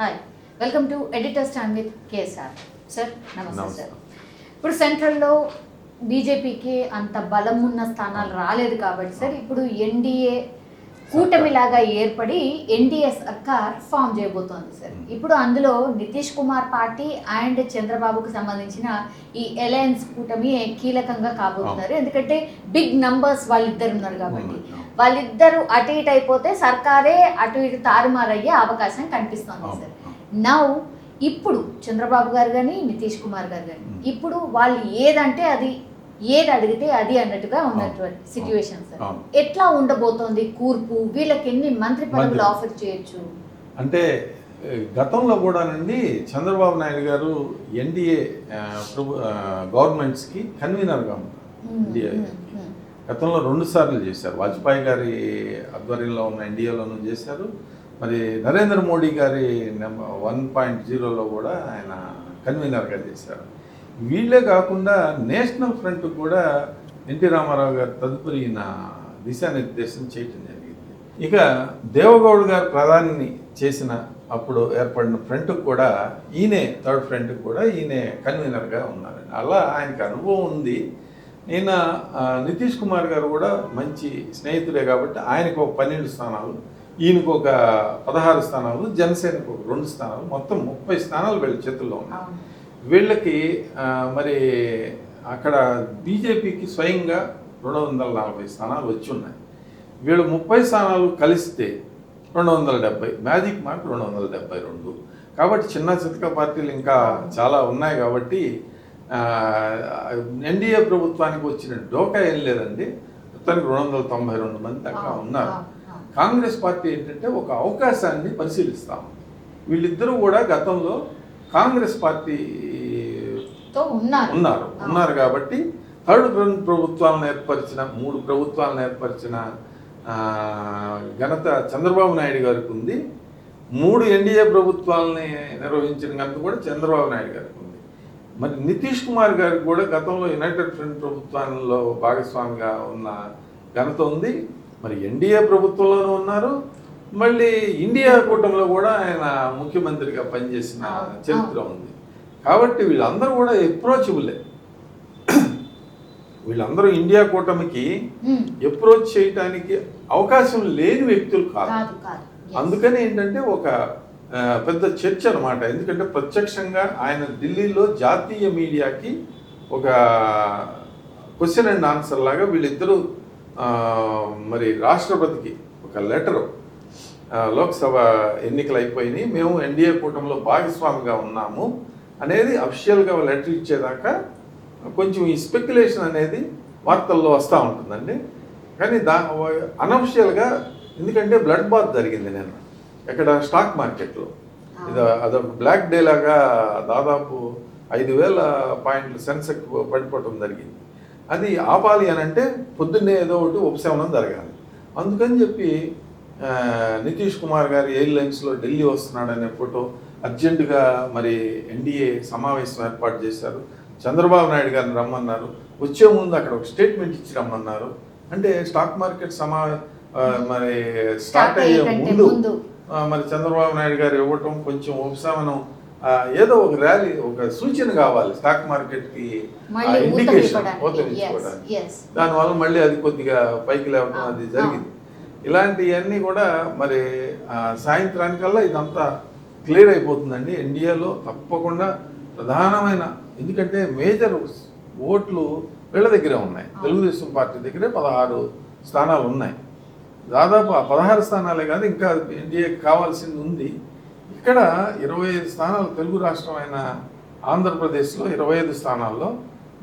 Hi, welcome to editors time with KSR. Sir నమస్తే sir. ఇప్పుడు సెంట్రల్లో బీజేపీకి అంత బలం ఉన్న స్థానాలు రాలేదు కాబట్టి సార్ ఇప్పుడు ఎన్డీఏ కూటమిలాగా ఏర్పడి ఎన్డీఏ సర్కార్ ఫామ్ చేయబోతోంది సార్. ఇప్పుడు అందులో నితీష్ కుమార్ పార్టీ అండ్ చంద్రబాబుకు సంబంధించిన ఈ అలయన్స్ కూటమి కీలకంగా కాబోతున్నారు. ఎందుకంటే బిగ్ నంబర్స్ వాళ్ళిద్దరు ఉన్నారు కాబట్టి వాళ్ళిద్దరు అటు ఇటు అయిపోతే సర్కారే అటు ఇటు తారుమారయ్యే అవకాశం కనిపిస్తుంది సార్. నౌ ఇప్పుడు చంద్రబాబు గారు కానీ నితీష్ కుమార్ గారు కానీ ఇప్పుడు వాళ్ళు ఏదంటే అది, ఏది అడిగితే అది అన్నట్టుగా ఉన్నటువంటి సిచ్యువేషన్ సార్. ఎట్లా ఉండబోతోంది కూర్పు? వీళ్ళకి ఎన్ని మంత్రి పదవులు ఆఫర్ చేయొచ్చు? అంటే గతంలో కూడానండి చంద్రబాబు నాయుడు గారు ఎన్డీఏ గవర్నమెంట్స్కి కన్వీనర్గా ఉన్నారు. గతంలో 2 సార్లు చేశారు. వాజ్పేయి గారి ఆధ్వర్యంలో ఉన్న ఎన్డీఏలోనూ చేశారు. మరి నరేంద్ర మోడీ గారి 1.0లో కూడా ఆయన కన్వీనర్గా చేశారు. వీళ్ళే కాకుండా నేషనల్ ఫ్రంట్ కూడా ఎన్టీ రామారావు గారు తదుపరి దిశానిర్దేశం చేయటం జరిగింది. ఇక దేవగౌడ్ గారు ప్రధాని చేసిన అప్పుడు ఏర్పడిన ఫ్రంట్కి కూడా ఈయనే, థర్డ్ ఫ్రంట్కి కూడా ఈయనే కన్వీనర్గా ఉన్నారండి. అలా ఆయనకు అనుభవం ఉంది. ఈయన నితీష్ కుమార్ గారు కూడా మంచి స్నేహితుడే కాబట్టి ఆయనకు ఒక 12 స్థానాలు, ఈయనకు ఒక 16 స్థానాలు, జనసేనకు ఒక 2 స్థానాలు, మొత్తం 30 స్థానాలు వీళ్ళ చేతుల్లో ఉన్నాయి. వీళ్ళకి మరి అక్కడ బీజేపీకి స్వయంగా 240 స్థానాలు వచ్చి ఉన్నాయి. వీళ్ళు 30 స్థానాలు కలిస్తే 270, మ్యాజిక్ మార్క్ 272. కాబట్టి చిన్న చితక పార్టీలు ఇంకా చాలా ఉన్నాయి. కాబట్టి ఎన్డీఏ ప్రభుత్వానికి వచ్చిన డోకా ఏం లేదండి. మొత్తానికి 292 మంది దాకా ఉన్నారు. కాంగ్రెస్ పార్టీ ఏంటంటే ఒక అవకాశాన్ని పరిశీలిస్తాం. వీళ్ళిద్దరూ కూడా గతంలో కాంగ్రెస్ పార్టీతో ఉన్నారు కాబట్టి థర్డ్ ప్రభుత్వాలను ఏర్పరిచిన 3 ప్రభుత్వాలను ఏర్పరిచిన ఘనత చంద్రబాబు నాయుడు గారికి ఉంది. 3 ఎన్డీఏ ప్రభుత్వాలని నిర్వహించిన ఘనత కూడా చంద్రబాబు నాయుడు గారికి ఉంది. మరి నితీష్ కుమార్ గారికి కూడా గతంలో యునైటెడ్ ఫ్రంట్ ప్రభుత్వంలో భాగస్వామిగా ఉన్న ఘనత ఉంది. మరి ఎన్డీఏ ప్రభుత్వంలోనూ ఉన్నారు. మళ్ళీ ఇండియా కూటమిలో కూడా ఆయన ముఖ్యమంత్రిగా పనిచేసిన చరిత్ర ఉంది. కాబట్టి వీళ్ళందరూ కూడా అప్రోచబులే. వీళ్ళందరూ ఇండియా కూటమికి అప్రోచ్ చేయడానికి అవకాశం లేని వ్యక్తులు కాదు. అందుకని ఏంటంటే ఒక పెద్ద చర్చ అనమాట. ఎందుకంటే ప్రత్యక్షంగా ఆయన ఢిల్లీలో జాతీయ మీడియాకి ఒక క్వశ్చన్ అండ్ ఆన్సర్ లాగా వీళ్ళిద్దరూ మరి రాష్ట్రపతికి ఒక లెటరు, లోక్సభ ఎన్నికలు అయిపోయినాయి, మేము ఎన్డీఏ కూటమిలో భాగస్వామిగా ఉన్నాము అనేది అఫిషియల్గా లెటర్ ఇచ్చేదాకా కొంచెం ఈ స్పెక్యులేషన్ అనేది వార్తల్లో వస్తూ ఉంటుందండి. కానీ అనఫిషియల్గా ఎందుకంటే బ్లడ్ బాత్ జరిగింది నేను ఇక్కడ స్టాక్ మార్కెట్లో. అదొక బ్లాక్ డే లాగా దాదాపు 5,000 పాయింట్లు సెన్సెక్స్ పడిపోవటం జరిగింది. అది ఆపాలి అని అంటే పొద్దున్నే ఏదో ఒకటి ఉపశమనం జరగాలి. అందుకని చెప్పి నితీష్ కుమార్ గారు ఎయిర్లైన్స్లో ఢిల్లీ వస్తున్నాడనే ఫోటో అర్జెంటుగా మరి ఎన్డీఏ సమావేశం ఏర్పాటు చేశారు. చంద్రబాబు నాయుడు గారిని రమ్మన్నారు. వచ్చే ముందు అక్కడ ఒక స్టేట్మెంట్ ఇచ్చి రమ్మన్నారు. అంటే స్టాక్ మార్కెట్ మరి స్టార్ట్ అయ్యే ముందు మరి చంద్రబాబు నాయుడు గారు ఇవ్వటం కొంచెం ఉపశమనం, ఏదో ఒక ర్యాలీ, ఒక సూచన కావాలి స్టాక్ మార్కెట్కి, ఇండికేషన్ పోతనిచ్చుకోవడానికి. దానివల్ల మళ్ళీ అది కొద్దిగా పైకి లేవడం అది జరిగింది. ఇలాంటివన్నీ కూడా మరి సాయంత్రానికల్లా ఇదంతా క్లియర్ అయిపోతుందండి. ఎన్డీఏలో తప్పకుండా ప్రధానమైన, ఎందుకంటే మేజర్ ఓట్లు వీళ్ళ దగ్గరే ఉన్నాయి. తెలుగుదేశం పార్టీ దగ్గరే 16 స్థానాలు ఉన్నాయి. దాదాపు ఆ 16 స్థానాలే కాదు, ఇంకా ఎన్డీఏకి కావాల్సింది ఉంది. ఇక్కడ 25 స్థానాలు, తెలుగు రాష్ట్రమైన ఆంధ్రప్రదేశ్లో 25 స్థానాల్లో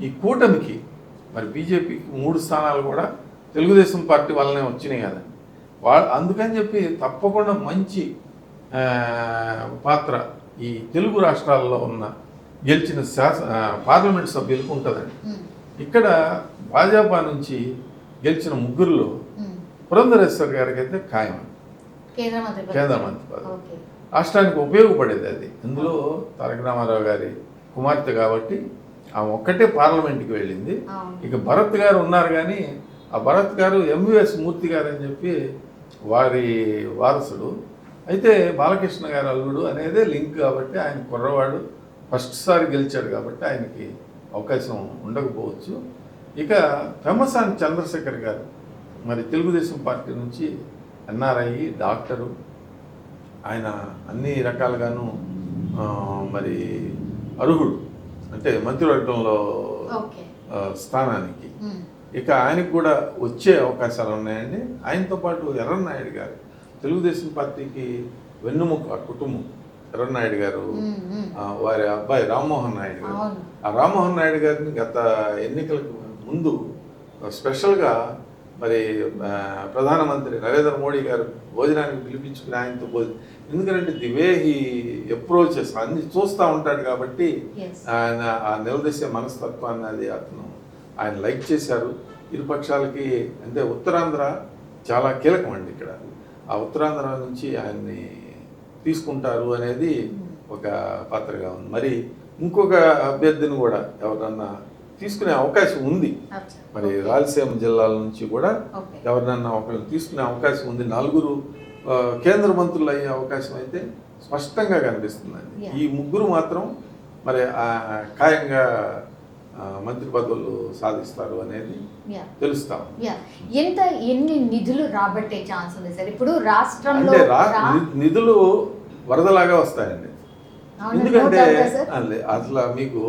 ఈ కూటమికి, మరి బీజేపీకి 3 స్థానాలు కూడా తెలుగుదేశం పార్టీ వల్లనే వచ్చినాయి కదండి. అందుకని చెప్పి తప్పకుండా మంచి పాత్ర ఈ తెలుగు రాష్ట్రాల్లో ఉన్న గెలిచిన పార్లమెంట్ సభ్యులకు ఉంటుందండి. ఇక్కడ భాజపా నుంచి గెలిచిన 3లో పురంధరేశ్వర్ గారికి అయితే ఖాయం కేంద్ర మంత్రి పదవి. రాష్ట్రానికి ఉపయోగపడేది అది. అందులో తారక రామారావు గారి కుమార్తె కాబట్టి ఆమె ఒక్కటే పార్లమెంట్కి వెళ్ళింది. ఇక భరత్ గారు ఉన్నారు, కానీ ఆ భరత్ గారు ఎంవిఎస్ మూర్తి గారు అని చెప్పి వారి వారసుడు. అయితే బాలకృష్ణ గారు అల్లుడు అనేదే లింక్ కాబట్టి ఆయన కుర్రవాడు ఫస్ట్ సారి గెలిచాడు కాబట్టి ఆయనకి అవకాశం ఉండకపోవచ్చు. ఇక పెమ్మసాని చంద్రశేఖర్ గారు మరి తెలుగుదేశం పార్టీ నుంచి ఎన్ఆర్ఐ డాక్టరు, ఆయన అన్ని రకాలుగాను మరి అర్హుడు, అంటే మంత్రివర్గంలో స్థానానికి. ఇక ఆయనకు కూడా వచ్చే అవకాశాలు ఉన్నాయండి. ఆయనతో పాటు ఎర్రన్నాయుడు గారు, తెలుగుదేశం పార్టీకి వెన్నుముక కుటుంబం ఎర్రన్నాయుడు గారు, వారి అబ్బాయి రామ్మోహన్ నాయుడు గారు. ఆ రామ్మోహన్ నాయుడు గారిని గత ఎన్నికలకు ముందు స్పెషల్గా మరి ప్రధానమంత్రి నరేంద్ర మోడీ గారు భోజనానికి పిలిపించుకుని ఆయనతో ఎందుకంటే ది వే హీ అప్రోచెస్ అన్ని చూస్తూ ఉంటాడు కాబట్టి ఆయన ఆ నిలదీసే మనస్తత్వాన్ని అది ఆయన లైక్ చేశారు. ఇరు పక్షాలకి అంటే ఉత్తరాంధ్ర చాలా కీలకం అండి ఇక్కడ. ఆ ఉత్తరాంధ్ర నుంచి ఆయన్ని తీసుకుంటారు అనేది ఒక పాత్రగా ఉంది. మరి ఇంకొక అభ్యర్థిని కూడా ఎవరన్నా తీసుకునే అవకాశం ఉంది. మరి రాయలసీమ జిల్లాల నుంచి కూడా ఎవరినన్నా ఒకరిని తీసుకునే అవకాశం ఉంది. 4 కేంద్ర మంత్రులు అయ్యే అవకాశం అయితే స్పష్టంగా కనిపిస్తుందండి. ఈ 3 మాత్రం మరి ఖాయంగా మంత్రి పదవులు సాధిస్తారు అనేది తెలుస్తాం. ఎన్ని నిధులు రాబట్టే ఛాన్స్ ఉంది సార్ ఇప్పుడు రాష్ట్రంలో? నిధులు వరదలాగా వస్తాయండి. ఎందుకంటే అసలు మీకు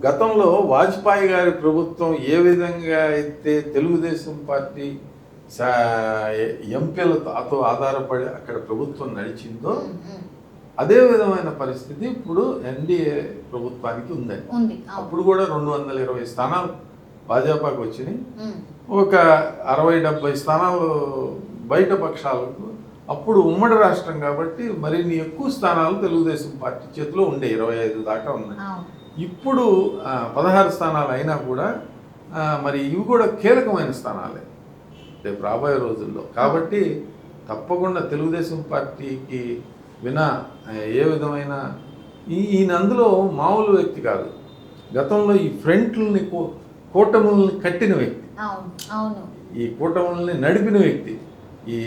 గతంలో వాజ్పేయి గారి ప్రభుత్వం ఏ విధంగా అయితే తెలుగుదేశం పార్టీ ఎంపీలతో ఆధారపడి అక్కడ ప్రభుత్వం నడిచిందో అదే విధమైన పరిస్థితి ఇప్పుడు ఎన్డీఏ ప్రభుత్వానికి ఉందండి. అప్పుడు కూడా 220 స్థానాలు భాజపాకు వచ్చినాయి, ఒక 60-70 స్థానాలు బయట పక్షాలకు. అప్పుడు ఉమ్మడి రాష్ట్రం కాబట్టి మరిన్ని ఎక్కువ స్థానాలు తెలుగుదేశం పార్టీ చేతిలో ఉండే, 25 దాకా ఉన్నాయి. ఇప్పుడు 16 స్థానాలు అయినా కూడా మరి ఇవి కూడా కీలకమైన స్థానాలే రేపు రాబోయే రోజుల్లో. కాబట్టి తప్పకుండా తెలుగుదేశం పార్టీకి వినా ఏ విధమైన ఈయన అందులో మామూలు వ్యక్తి కాదు. గతంలో ఈ ఫ్రంట్లని కూటముల్ని కట్టిన వ్యక్తి, ఈ కూటముల్ని నడిపిన వ్యక్తి, ఈ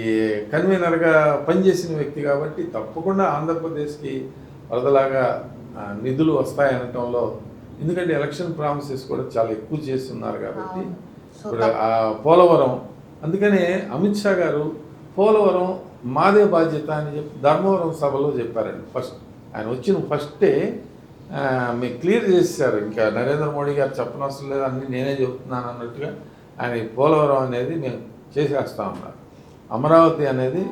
కన్వీనర్గా పనిచేసిన వ్యక్తి. కాబట్టి తప్పకుండా ఆంధ్రప్రదేశ్కి వరదలాగా నిధులు వస్తాయనటంలో, ఎందుకంటే ఎలక్షన్ ప్రామిసెస్ కూడా చాలా ఎక్కువ చేస్తున్నారు కాబట్టి. ఇప్పుడు ఆ పోలవరం, అందుకనే అమిత్ షా గారు పోలవరం మాదే బాధ్యత అని చెప్పి ధర్మవరం సభలో చెప్పారండి. ఫస్ట్ ఆయన వచ్చిన ఫస్టే మీకు క్లియర్ చేశారు, ఇంకా నరేంద్ర మోడీ గారు చెప్పనవసరం లేదు, అన్నీ నేనే చెబుతున్నాను అన్నట్టుగా ఆయన పోలవరం అనేది మేము చేసేస్తామన్నారు. అమరావతి అనేది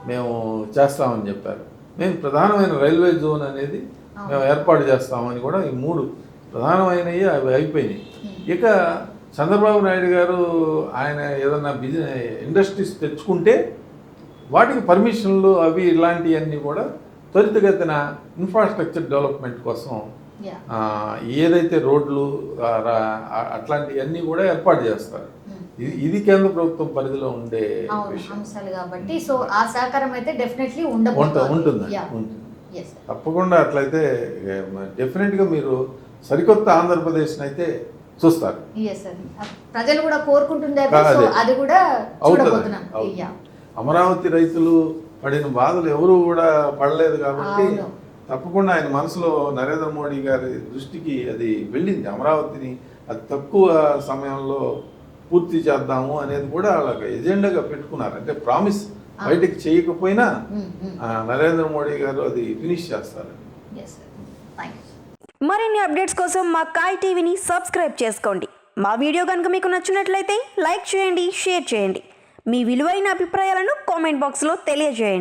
మేము చేస్తామని చెప్పారు. మేము ప్రధానమైన రైల్వే జోన్ అనేది మేము ఏర్పాటు చేస్తామని కూడా ఈ 3 ప్రధానమైనవి అవి అయిపోయినాయి. ఇక చంద్రబాబు నాయుడు గారు ఆయన ఏదన్నా ఇండస్ట్రీస్ తెచ్చుకుంటే వాటికి పర్మిషన్లు అవి ఇలాంటివన్నీ కూడా త్వరితగతిన ఇన్ఫ్రాస్ట్రక్చర్ డెవలప్మెంట్ కోసం ఏదైతే రోడ్లు అట్లాంటివన్నీ కూడా ఏర్పాటు చేస్తారు. ఇది కేంద్ర ప్రభుత్వం పరిధిలో ఉండే అంశాలు కాబట్టి సో ఆ సహకారం అయితే డెఫినెట్లీ ఉంటుంది. తప్పకుండా అట్లయితే డెఫినెట్గా మీరు సరికొత్త ఆంధ్రప్రదేశ్ని అయితే చూస్తారు. ప్రజలు కూడా కోరుకుంటున్నారు, అది కూడా చూడబోతున్నాం. అమరావతి రైతులు పడిన బాధలు ఎవరు కూడా పడలేదు కాబట్టి తప్పకుండా ఆయన మనసులో నరేంద్ర మోడీ గారి దృష్టికి అది వెళ్ళింది. అమరావతిని అది తక్కువ సమయంలో పూర్తి చేద్దాము అనేది కూడా వాళ్ళకి ఎజెండాగా పెట్టుకున్నారు. అంటే ప్రామిస్ బయటకు చేయకపోయినా నరేంద్ర మోడీ గారు అది ఫినిష్ చేస్తారు. మరిన్ని అప్డేట్స్ కోసం మా కాయ్ టీవీని సబ్స్క్రైబ్ చేసుకోండి. మా వీడియో కనుక మీకు నచ్చినట్లయితే లైక్ చేయండి, షేర్ చేయండి. మీ విలువైన అభిప్రాయాలను కామెంట్ బాక్స్లో తెలియజేయండి.